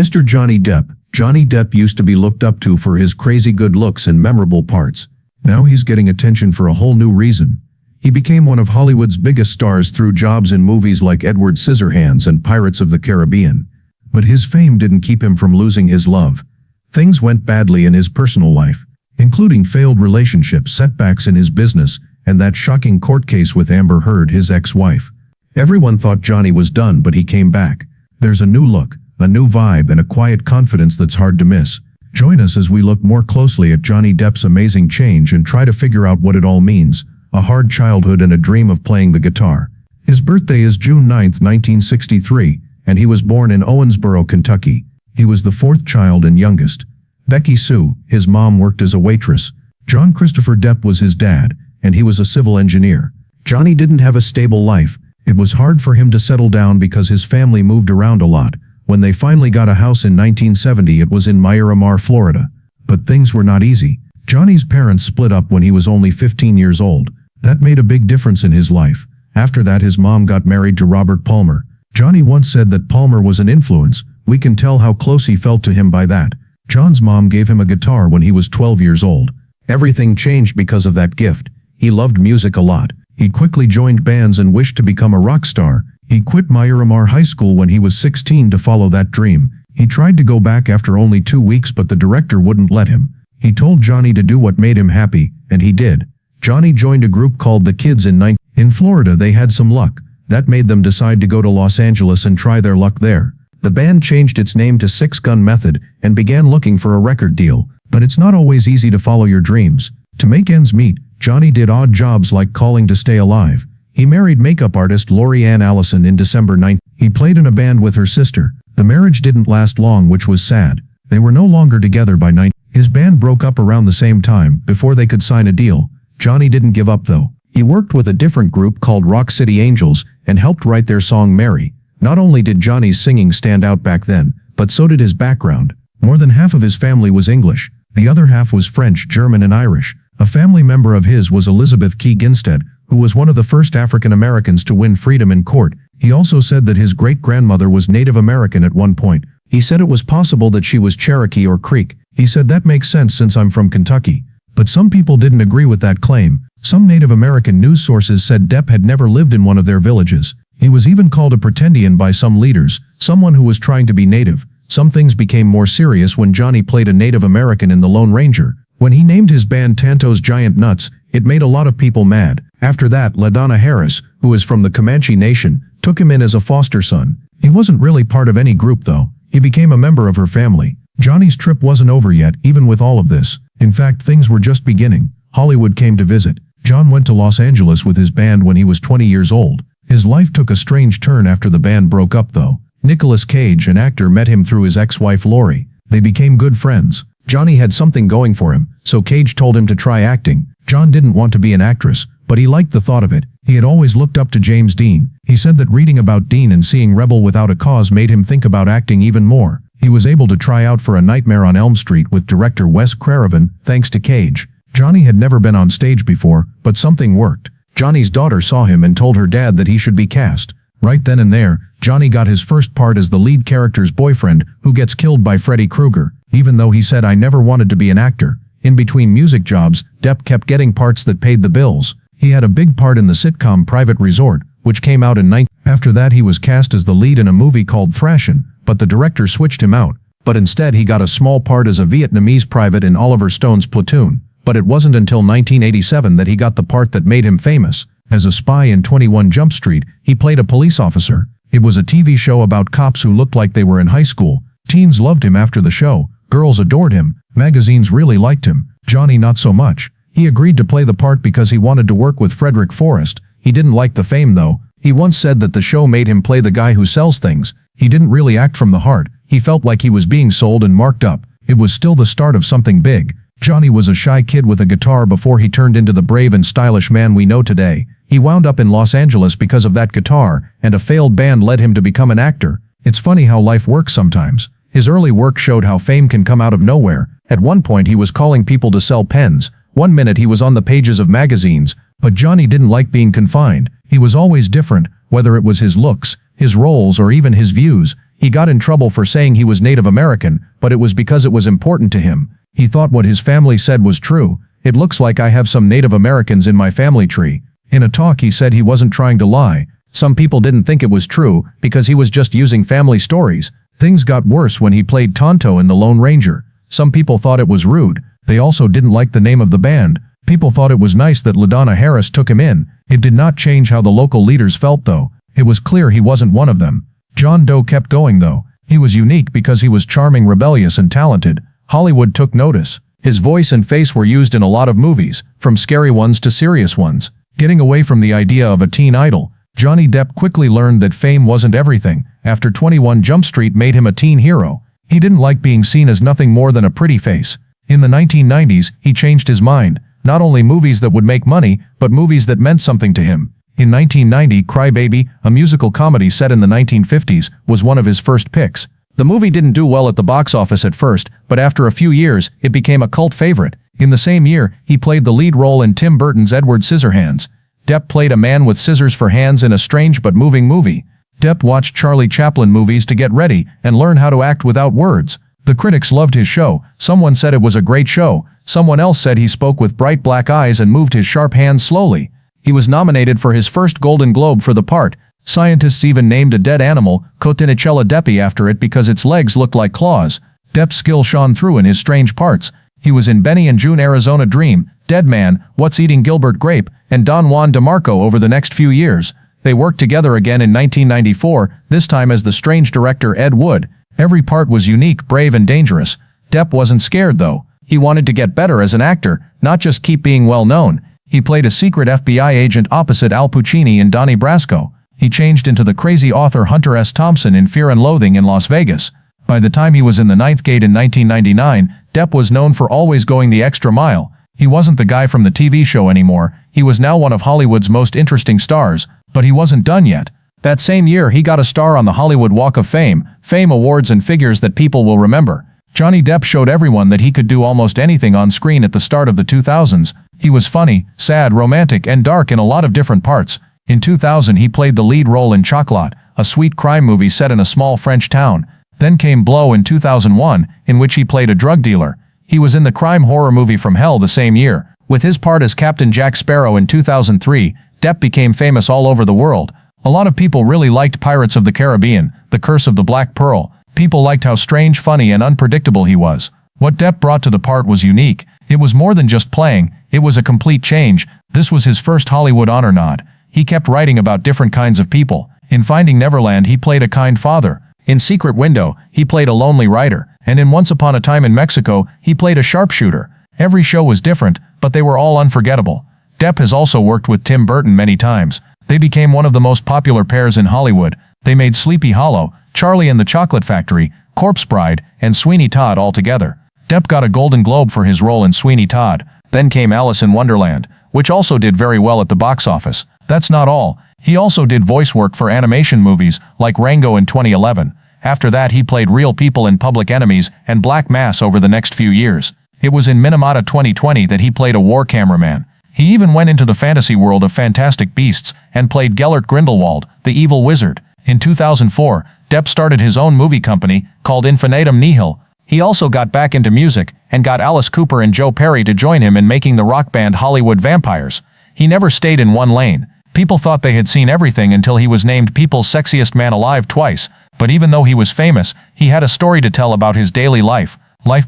Mr. Johnny Depp. Johnny Depp used to be looked up to for his crazy good looks and memorable parts. Now he's getting attention for a whole new reason. He became one of Hollywood's biggest stars through jobs in movies like Edward Scissorhands and Pirates of the Caribbean. But his fame didn't keep him from losing his love. Things went badly in his personal life, including failed relationships, setbacks in his business, and that shocking court case with Amber Heard, his ex-wife. Everyone thought Johnny was done, but he came back. There's a new look, a new vibe, and a quiet confidence that's hard to miss. Join us as we look more closely at Johnny Depp's amazing change and try to figure out what it all means. A hard childhood and a dream of playing the guitar. His birthday is June 9, 1963, and he was born in Owensboro, Kentucky. He was the fourth child and youngest. Becky Sue, his mom, worked as a waitress. John Christopher Depp was his dad, and he was a civil engineer. Johnny didn't have a stable life. It was hard for him to settle down because his family moved around a lot. When they finally got a house in 1970, it was in Miramar, Florida. But things were not easy. Johnny's parents split up when he was only 15 years old. That made a big difference in his life. After that, his mom got married to Robert Palmer. Johnny once said that Palmer was an influence. We can tell how close he felt to him by that. John's mom gave him a guitar when he was 12 years old. Everything changed because of that gift. He loved music a lot. He quickly joined bands and wished to become a rock star. He quit Miramar High School when he was 16 to follow that dream. He tried to go back after only 2 weeks, but the director wouldn't let him. He told Johnny to do what made him happy, and he did. Johnny joined a group called The Kids in Florida. They had some luck. That made them decide to go to Los Angeles and try their luck there. The band changed its name to Six Gun Method and began looking for a record deal. But it's not always easy to follow your dreams. To make ends meet, Johnny did odd jobs like calling to stay alive. He married makeup artist Lori Ann Allison in December 9. He played in a band with her sister. The marriage didn't last long, which was sad. They were no longer together by 9. His band broke up around the same time, before they could sign a deal. Johnny didn't give up though. He worked with a different group called Rock City Angels and helped write their song Mary. Not only did Johnny's singing stand out back then, but so did his background. More than half of his family was English. The other half was French, German, and Irish. A family member of his was Elizabeth Key Ginstead, who was one of the first African Americans to win freedom in court. He also said that his great-grandmother was Native American at one point. He said it was possible that she was Cherokee or Creek. He said that makes sense since I'm from Kentucky. But some people didn't agree with that claim. Some Native American news sources said Depp had never lived in one of their villages. He was even called a pretendian by some leaders, someone who was trying to be Native. Some things became more serious when Johnny played a Native American in The Lone Ranger. When he named his band Tanto's Giant Nuts, it made a lot of people mad. After that, LaDonna Harris, who is from the Comanche Nation, took him in as a foster son. He wasn't really part of any group though. He became a member of her family. Johnny's trip wasn't over yet, even with all of this. In fact, things were just beginning. Hollywood came to visit. John went to Los Angeles with his band when he was 20 years old. His life took a strange turn after the band broke up though. Nicolas Cage, an actor, met him through his ex-wife Lori. They became good friends. Johnny had something going for him, so Cage told him to try acting. John didn't want to be an actress, but he liked the thought of it. He had always looked up to James Dean. He said that reading about Dean and seeing Rebel Without a Cause made him think about acting even more. He was able to try out for A Nightmare on Elm Street with director Wes Craven, thanks to Cage. Johnny had never been on stage before, but something worked. Johnny's daughter saw him and told her dad that he should be cast. Right then and there, Johnny got his first part as the lead character's boyfriend, who gets killed by Freddy Krueger. Even though he said, "I never wanted to be an actor." In between music jobs, Depp kept getting parts that paid the bills. He had a big part in the sitcom Private Resort, which came out in 19. After that, he was cast as the lead in a movie called Thrashin', but the director switched him out. But instead, he got a small part as a Vietnamese private in Oliver Stone's Platoon. But it wasn't until 1987 that he got the part that made him famous. As a spy in 21 Jump Street, he played a police officer. It was a TV show about cops who looked like they were in high school. Teens loved him after the show. Girls adored him. Magazines really liked him. Johnny not so much. He agreed to play the part because he wanted to work with Frederick Forrest. He didn't like the fame though. He once said that the show made him play the guy who sells things. He didn't really act from the heart. He felt like he was being sold and marked up. It was still the start of something big. Johnny was a shy kid with a guitar before he turned into the brave and stylish man we know today. He wound up in Los Angeles because of that guitar, and a failed band led him to become an actor. It's funny how life works sometimes. His early work showed how fame can come out of nowhere. At one point he was calling people to sell pens. One minute he was on the pages of magazines. But Johnny didn't like being confined. He was always different, whether it was his looks, his roles, or even his views. He got in trouble for saying he was Native American, but it was because it was important to him. He thought what his family said was true. It looks like I have some Native Americans in my family tree. In a talk he said he wasn't trying to lie. Some people didn't think it was true because he was just using family stories. Things got worse when he played Tonto in The Lone Ranger. Some people thought it was rude. They also didn't like the name of the band. People thought it was nice that LaDonna Harris took him in. It did not change how the local leaders felt though. It was clear he wasn't one of them. John Doe kept going though. He was unique because he was charming, rebellious, and talented. Hollywood took notice. His voice and face were used in a lot of movies, from scary ones to serious ones. Getting away from the idea of a teen idol, Johnny Depp quickly learned that fame wasn't everything. After 21 Jump Street made him a teen hero, he didn't like being seen as nothing more than a pretty face. In the 1990s, he changed his mind. Not only movies that would make money, but movies that meant something to him. In 1990, Cry Baby, a musical comedy set in the 1950s, was one of his first picks. The movie didn't do well at the box office at first, but after a few years, it became a cult favorite. In the same year, he played the lead role in Tim Burton's Edward Scissorhands. Depp played a man with scissors for hands in a strange but moving movie. Depp watched Charlie Chaplin movies to get ready and learn how to act without words. The critics loved his show. Someone said it was a great show. Someone else said he spoke with bright black eyes and moved his sharp hands slowly. He was nominated for his first Golden Globe for the part. Scientists even named a dead animal, Cotinicella deppi, after it because its legs looked like claws. Depp's skill shone through in his strange parts. He was in Benny and June Arizona Dream, Dead Man, What's Eating Gilbert Grape, and Don Juan DeMarco over the next few years. They worked together again in 1994, this time as the strange director Ed Wood. Every part was unique, brave, and dangerous. Depp wasn't scared though. He wanted to get better as an actor, not just keep being well known. He played a secret FBI agent opposite Al Pacino in Donnie Brasco. He changed into the crazy author Hunter S. Thompson in Fear and Loathing in Las Vegas. By the time he was in The Ninth Gate in 1999, Depp was known for always going the extra mile. He wasn't the guy from the TV show anymore. He was now one of Hollywood's most interesting stars, but he wasn't done yet. That same year he got a star on the Hollywood Walk of Fame, fame, awards, and figures that people will remember. Johnny Depp showed everyone that he could do almost anything on screen at the start of the 2000s. He was funny, sad, romantic, and dark in a lot of different parts. In 2000 he played the lead role in Chocolat, a sweet crime movie set in a small French town. Then came Blow in 2001, in which he played a drug dealer. He was in the crime horror movie From Hell the same year. With his part as Captain Jack Sparrow in 2003, Depp became famous all over the world. A lot of people really liked Pirates of the Caribbean, The Curse of the Black Pearl. People liked how strange, funny, and unpredictable he was. What Depp brought to the part was unique. It was more than just playing, it was a complete change. This was his first Hollywood honor nod. He kept writing about different kinds of people. In Finding Neverland he played a kind father. In Secret Window, he played a lonely writer. And in Once Upon a Time in Mexico, he played a sharpshooter. Every show was different, but they were all unforgettable. Depp has also worked with Tim Burton many times. They became one of the most popular pairs in Hollywood. They made Sleepy Hollow, Charlie and the Chocolate Factory, Corpse Bride, and Sweeney Todd all together. Depp got a Golden Globe for his role in Sweeney Todd. Then came Alice in Wonderland, which also did very well at the box office. That's not all. He also did voice work for animation movies like Rango in 2011. After that he played real people in Public Enemies and Black Mass over the next few years. It was in Minamata 2020 that he played a war cameraman. He even went into the fantasy world of Fantastic Beasts and played Gellert Grindelwald, the evil wizard. In 2004, Depp started his own movie company called Infinitum Nihil. He also got back into music and got Alice Cooper and Joe Perry to join him in making the rock band Hollywood Vampires. He never stayed in one lane. People thought they had seen everything until he was named People's Sexiest Man Alive twice. But even though he was famous, he had a story to tell about his daily life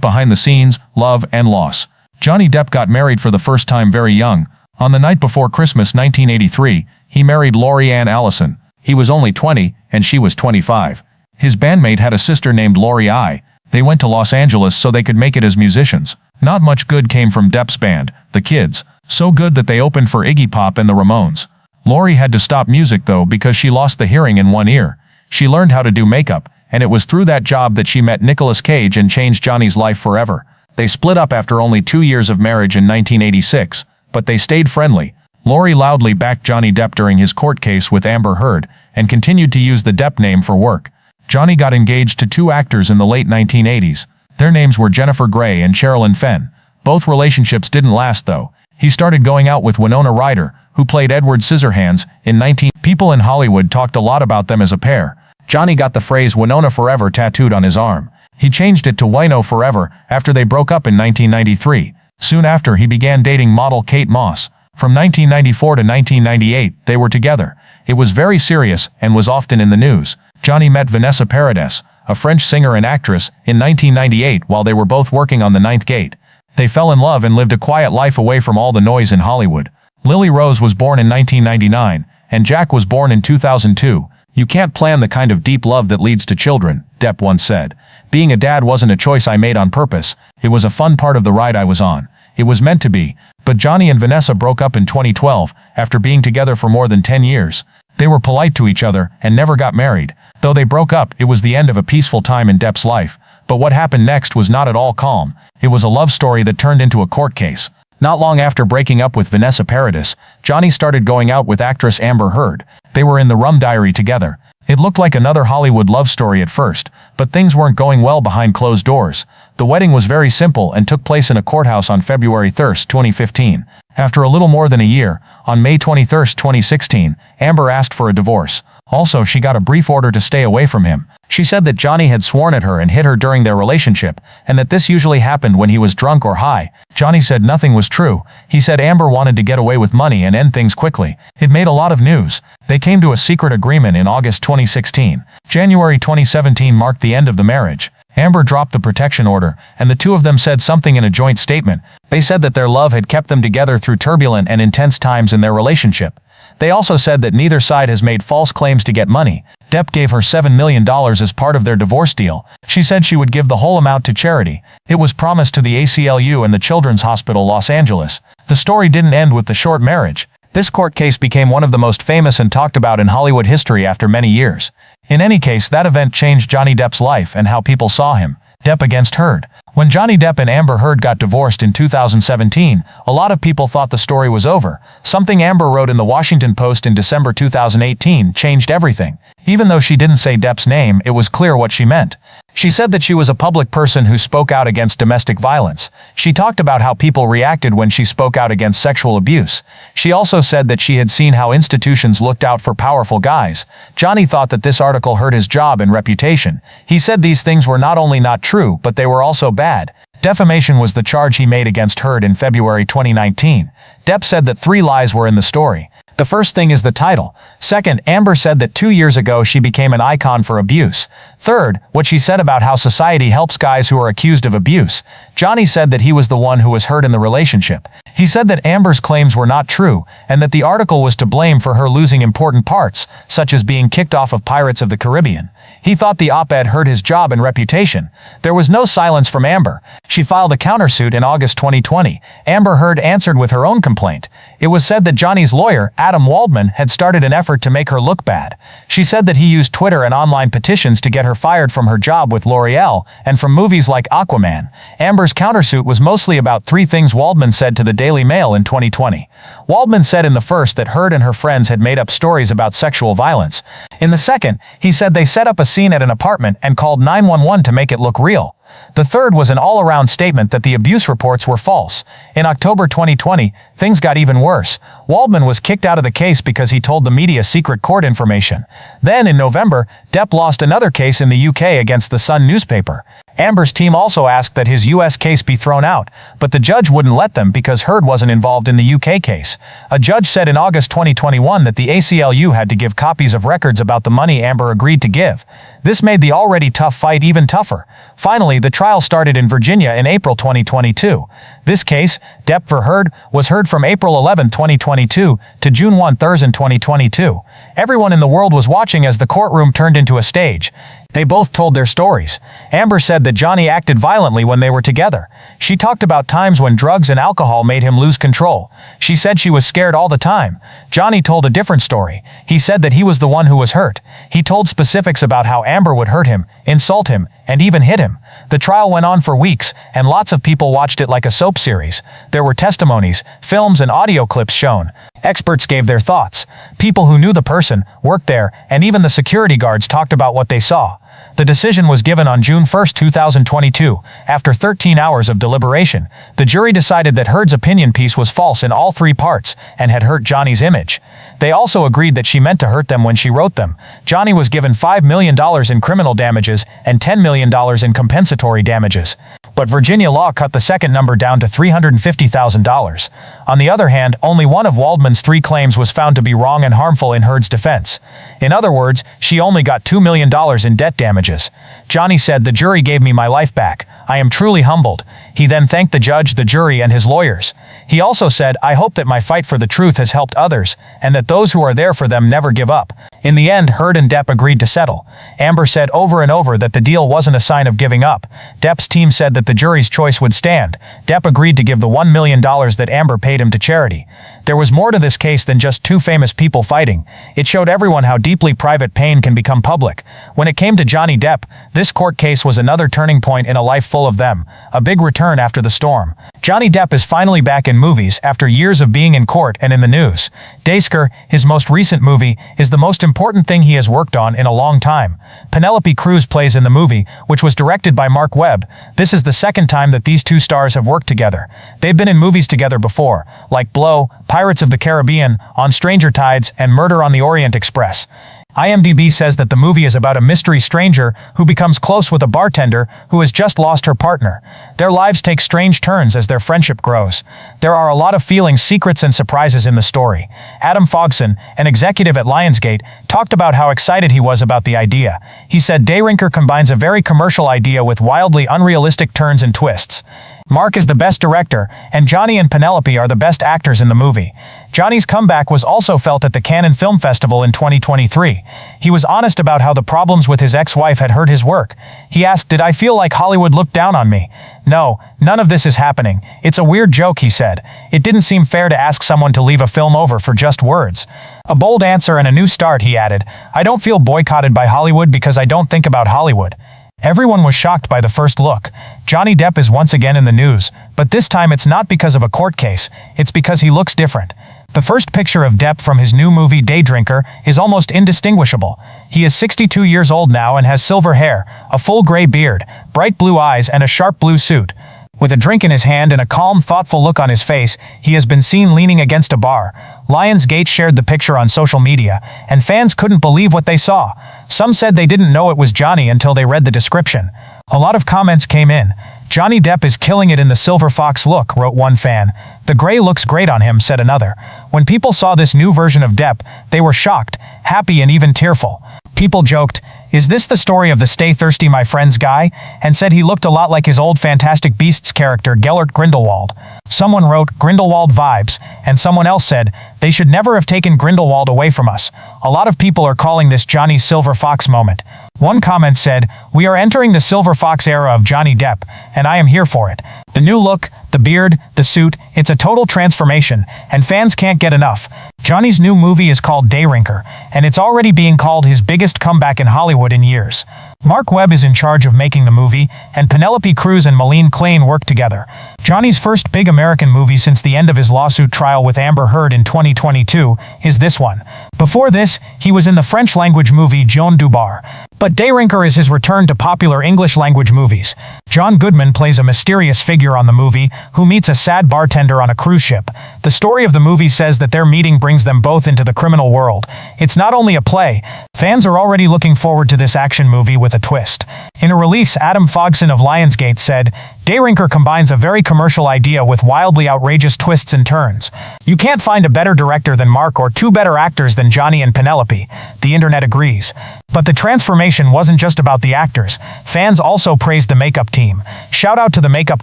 behind the scenes, love, and loss. Johnny Depp got married for the first time very young. On the night before Christmas 1983, he married Lori Ann Allison. He was only 20, and she was 25. His bandmate had a sister named Lori I. They went to Los Angeles so they could make it as musicians. Not much good came from Depp's band, The Kids. So good that they opened for Iggy Pop and the Ramones. Lori had to stop music though because she lost the hearing in one ear. She learned how to do makeup, and it was through that job that she met Nicolas Cage and changed Johnny's life forever. They split up after only 2 years of marriage in 1986, but they stayed friendly. Lori loudly backed Johnny Depp during his court case with Amber Heard, and continued to use the Depp name for work. Johnny got engaged to two actors in the late 1980s. Their names were Jennifer Grey and Sherilyn Fenn. Both relationships didn't last though. He started going out with Winona Ryder, who played Edward Scissorhands, in 19... People in Hollywood talked a lot about them as a pair. Johnny got the phrase Winona Forever tattooed on his arm. He changed it to Wino Forever after they broke up in 1993. Soon after, he began dating model Kate Moss. From 1994 to 1998, they were together. It was very serious and was often in the news. Johnny met Vanessa Paradis, a French singer and actress, in 1998 while they were both working on The Ninth Gate. They fell in love and lived a quiet life away from all the noise in Hollywood. Lily Rose was born in 1999, and Jack was born in 2002. "You can't plan the kind of deep love that leads to children," Depp once said. "Being a dad wasn't a choice I made on purpose. It was a fun part of the ride I was on. It was meant to be." But Johnny and Vanessa broke up in 2012, after being together for more than 10 years. They were polite to each other and never got married. Though they broke up, it was the end of a peaceful time in Depp's life. But what happened next was not at all calm. It was a love story that turned into a court case. Not long after breaking up with Vanessa Paradis, Johnny started going out with actress Amber Heard. They were in the Rum Diary together. It looked like another Hollywood love story at first, but things weren't going well behind closed doors. The wedding was very simple and took place in a courthouse on February 3, 2015. After a little more than a year, on May 23, 2016, Amber asked for a divorce. Also, she got a brief order to stay away from him. She said that Johnny had sworn at her and hit her during their relationship, and that this usually happened when he was drunk or high. Johnny said nothing was true. He said Amber wanted to get away with money and end things quickly. It made a lot of news. They came to a secret agreement in August 2016. January 2017 marked the end of the marriage. Amber dropped the protection order, and the two of them said something in a joint statement. They said that their love had kept them together through turbulent and intense times in their relationship. They also said that neither side has made false claims to get money. Depp gave her $7 million as part of their divorce deal. She said she would give the whole amount to charity. It was promised to the ACLU and the Children's Hospital Los Angeles. The story didn't end with the short marriage. This court case became one of the most famous and talked about in Hollywood history after many years. In any case, that event changed Johnny Depp's life and how people saw him. Depp against Heard. When Johnny Depp and Amber Heard got divorced in 2017, a lot of people thought the story was over. Something Amber wrote in the Washington Post in December 2018 changed everything. Even though she didn't say Depp's name, it was clear what she meant. She said that she was a public person who spoke out against domestic violence. She talked about how people reacted when she spoke out against sexual abuse. She also said that she had seen how institutions looked out for powerful guys. Johnny thought that this article hurt his job and reputation. He said these things were not only not true, but they were also bad. Defamation was the charge he made against Heard in February 2019. Depp said that 3 lies were in the story. The first thing is the title. Second, Amber said that 2 years ago she became an icon for abuse. Third, what she said about how society helps guys who are accused of abuse. Johnny said that he was the one who was hurt in the relationship. He said that Amber's claims were not true, and that the article was to blame for her losing important parts, such as being kicked off of Pirates of the Caribbean. He thought the op-ed hurt his job and reputation. There was no silence from Amber. She filed a countersuit in August 2020. Amber Heard answered with her own complaint. It was said that Johnny's lawyer, Adam Waldman, had started an effort to make her look bad. She said that he used Twitter and online petitions to get her fired from her job with L'Oreal and from movies like Aquaman. Amber's countersuit was mostly about 3 things Waldman said to the Daily Mail in 2020. Waldman said in the first that Heard and her friends had made up stories about sexual violence. In the second, he said they set up a scene at an apartment and called 911 to make it look real. The third was an all-around statement that the abuse reports were false. In October 2020, things got even worse. Waldman was kicked out of the case because he told the media secret court information. Then, in November, Depp lost another case in the UK against the Sun newspaper. Amber's team also asked that his US case be thrown out, but the judge wouldn't let them because Heard wasn't involved in the UK case. A judge said in August 2021 that the ACLU had to give copies of records about the money Amber agreed to give. This made the already tough fight even tougher. Finally, the trial started in Virginia in April 2022. This case, Depp v. Heard, was heard from April 11, 2022 to June 1, 2022. Everyone in the world was watching as the courtroom turned into a stage. They both told their stories. Amber said that Johnny acted violently when they were together. She talked about times when drugs and alcohol made him lose control. She said she was scared all the time. Johnny told a different story. He said that he was the one who was hurt. He told specifics about how Amber would hurt him, insult him, and even hit him. The trial went on for weeks, and lots of people watched it like a soap series. There were testimonies, films, and audio clips shown. Experts gave their thoughts. People who knew the person, worked there, and even the security guards talked about what they saw. The decision was given on June 1, 2022. After 13 hours of deliberation, the jury decided that Heard's opinion piece was false in all 3 parts and had hurt Johnny's image. They also agreed that she meant to hurt them when she wrote them. Johnny was given $5 million in criminal damages and $10 million in compensatory damages. But Virginia law cut the second number down to $350,000. On the other hand, only one of Waldman's 3 claims was found to be wrong and harmful in Heard's defense. In other words, she only got $2 million in debt damages. Johnny said, "The jury gave me my life back. I am truly humbled." He then thanked the judge, the jury, and his lawyers. He also said, "I hope that my fight for the truth has helped others, and that those who are there for them never give up." In the end, Heard and Depp agreed to settle. Amber said over and over that the deal wasn't a sign of giving up. Depp's team said that the jury's choice would stand. Depp agreed to give the $1 million that Amber paid him to charity. There was more to this case than just 2 famous people fighting. It showed everyone how deeply private pain can become public. When it came to Johnny Depp, this court case was another turning point in a life full of them, a big return after the storm. Johnny Depp is finally back in movies after years of being in court and in the news. Daysker, his most recent movie, is the most important thing he has worked on in a long time. Penelope Cruz plays in the movie, which was directed by Mark Webb. This is the second time that these 2 stars have worked together. They've been in movies together before, like Blow, Pirates of the Caribbean, On Stranger Tides, and Murder on the Orient Express. IMDb says that the movie is about a mystery stranger who becomes close with a bartender who has just lost her partner. Their lives take strange turns as their friendship grows. There are a lot of feelings, secrets, and surprises in the story. Adam Fogson, an executive at Lionsgate, talked about how excited he was about the idea. He said Dayrinker combines a very commercial idea with wildly unrealistic turns and twists. Mark is the best director, and Johnny and Penelope are the best actors in the movie. Johnny's comeback was also felt at the Cannes Film Festival in 2023. He was honest about how the problems with his ex-wife had hurt his work. He asked, "Did I feel like Hollywood looked down on me?" "No, none of this is happening. It's a weird joke," he said. "It didn't seem fair to ask someone to leave a film over for just words." "A bold answer and a new start," he added. "I don't feel boycotted by Hollywood because I don't think about Hollywood." Everyone was shocked by the first look. Johnny Depp is once again in the news, but this time it's not because of a court case, it's because he looks different. The first picture of Depp from his new movie Daydrinker is almost indistinguishable. He is 62 years old now and has silver hair, a full gray beard, bright blue eyes, and a sharp blue suit. With a drink in his hand and a calm, thoughtful look on his face, he has been seen leaning against a bar. Lionsgate shared the picture on social media, and fans couldn't believe what they saw. Some said they didn't know it was Johnny until they read the description. A lot of comments came in. "Johnny Depp is killing it in the silver fox look," wrote one fan. "The gray looks great on him," said another. When people saw this new version of Depp, they were shocked, happy, and even tearful. People joked, "Is this the story of the Stay Thirsty My Friends guy?" and said he looked a lot like his old Fantastic Beasts character Gellert Grindelwald. Someone wrote, "Grindelwald vibes," and someone else said, "They should never have taken Grindelwald away from us." A lot of people are calling this Johnny's Silver Fox moment. One comment said, "We are entering the Silver Fox era of Johnny Depp, and I am here for it. The new look, the beard, the suit, it's a total transformation, and fans can't get enough." Johnny's new movie is called Dayrinker, and it's already being called his biggest comeback in Hollywood in years. Mark Webb is in charge of making the movie, and Penelope Cruz and Maleen Klain work together. Johnny's first big American movie since the end of his lawsuit trial with Amber Heard in 2022 is this one. Before this, he was in the French-language movie Joan Dubar. But Dayrinker is his return to popular English-language movies. John Goodman plays a mysterious figure on the movie who meets a sad bartender on a cruise ship. The story of the movie says that their meeting brings them both into the criminal world. It's not only a play. Fans are already looking forward to this action movie with a twist. In a release, Adam Fogson of Lionsgate said, "Dayrinker combines a very commercial idea with wildly outrageous twists and turns. You can't find a better director than Mark or 2 better actors than Johnny and Penelope." The internet agrees. But the transformation wasn't just about the actors. Fans also praised the makeup team. "Shout out to the makeup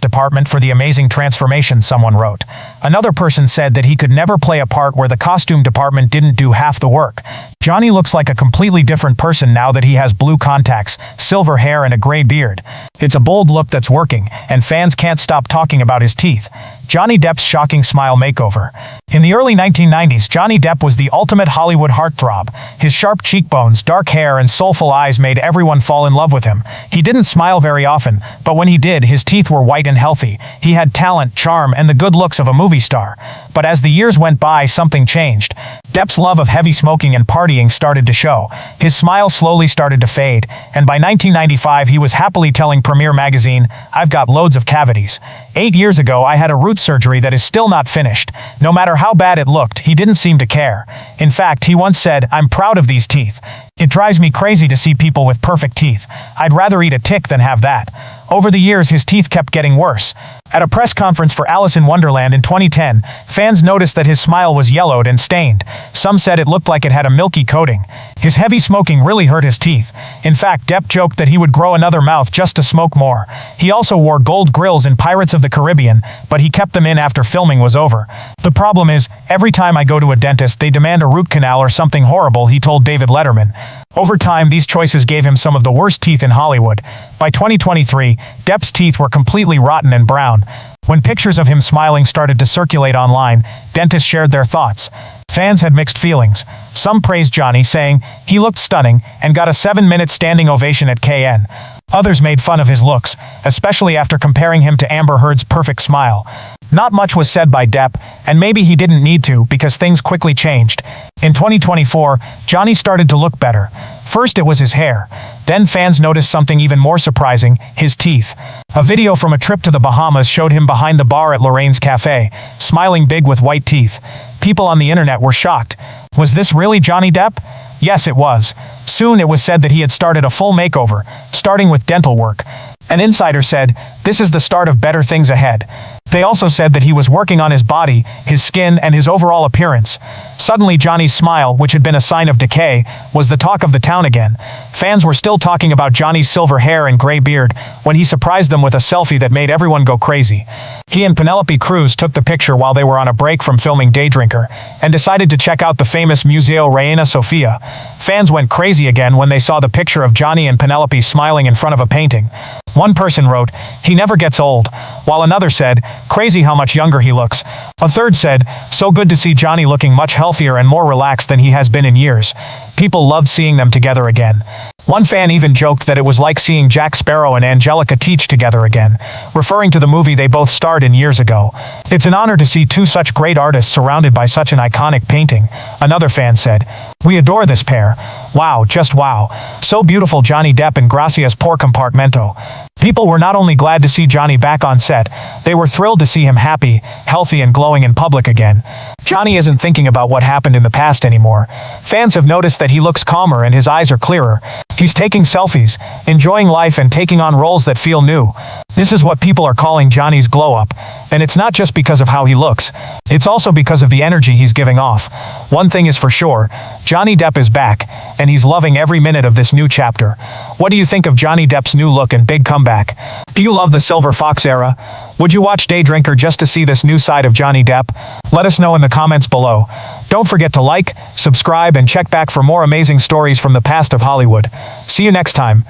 department for the amazing transformation," someone wrote. Another person said that he could never play a part where the costume department didn't do half the work. "Johnny looks like a completely different person now that he has blue contacts, silver hair, and a gray beard. It's a bold look that's working, and fans can't stop talking about his teeth." Johnny Depp's shocking smile makeover. In the early 1990s, Johnny Depp was the ultimate Hollywood heartthrob. His sharp cheekbones, dark hair, and soulful eyes made everyone fall in love with him. He didn't smile very often, but when he did, his teeth were white and healthy. He had talent, charm, and the good looks of a movie star. But as the years went by, something changed. Depp's love of heavy smoking and partying started to show. His smile slowly started to fade, and by 1995 he was happily telling Premiere magazine, "I've got loads of cavities. 8 years ago I had a root surgery that is still not finished." No matter how bad it looked, he didn't seem to care. In fact, he once said, "I'm proud of these teeth. It drives me crazy to see people with perfect teeth. I'd rather eat a tick than have that." Over the years, his teeth kept getting worse. At a press conference for Alice in Wonderland in 2010, fans noticed that his smile was yellowed and stained. Some said it looked like it had a milky coating. His heavy smoking really hurt his teeth. In fact, Depp joked that he would grow another mouth just to smoke more. He also wore gold grills in Pirates of the Caribbean, but he kept them in after filming was over. "The problem is, every time I go to a dentist, they demand a root canal or something horrible," he told David Letterman. Over time, these choices gave him some of the worst teeth in Hollywood. By 2023, Depp's teeth were completely rotten and brown. When pictures of him smiling started to circulate online, dentists shared their thoughts. Fans had mixed feelings. Some praised Johnny, saying he looked stunning and got a 7-minute standing ovation at KN. Others made fun of his looks, especially after comparing him to Amber Heard's perfect smile. Not much was said by Depp, and maybe he didn't need to because things quickly changed. In 2024, Johnny started to look better. First it was his hair. Then fans noticed something even more surprising, his teeth. A video from a trip to the Bahamas showed him behind the bar at Lorraine's Cafe, smiling big with white teeth. People on the internet were shocked. Was this really Johnny Depp? Yes, it was. Soon it was said that he had started a full makeover, starting with dental work. An insider said, "This is the start of better things ahead." They also said that he was working on his body, his skin, and his overall appearance. Suddenly, Johnny's smile, which had been a sign of decay, was the talk of the town again. Fans were still talking about Johnny's silver hair and gray beard when he surprised them with a selfie that made everyone go crazy. He and Penelope Cruz took the picture while they were on a break from filming Daydrinker and decided to check out the famous Museo Reina Sofia. Fans went crazy again when they saw the picture of Johnny and Penelope smiling in front of a painting. One person wrote, "He never gets old," while another said, "Crazy how much younger he looks." A third said, "So good to see Johnny looking much healthier and more relaxed than he has been in years." People loved seeing them together again. One fan even joked that it was like seeing Jack Sparrow and Angelica Teach together again, referring to the movie they both starred in years ago. "It's an honor to see two such great artists surrounded by such an iconic painting," another fan said. "We adore this pair. Wow, just wow. So beautiful, Johnny Depp and Gracias por compartmento." People were not only glad to see Johnny back on set, they were thrilled to see him happy, healthy, and glowing in public again. Johnny isn't thinking about what happened in the past anymore. Fans have noticed that he looks calmer and his eyes are clearer. He's taking selfies, enjoying life, and taking on roles that feel new. This is what people are calling Johnny's glow up. And it's not just because of how he looks. It's also because of the energy he's giving off. One thing is for sure, Johnny Depp is back, and he's loving every minute of this new chapter. What do you think of Johnny Depp's new look and big comeback? Do you love the Silver Fox era? Would you watch Daydrinker just to see this new side of Johnny Depp? Let us know in the comments below. Don't forget to like, subscribe, and check back for more amazing stories from the past of Hollywood. See you next time.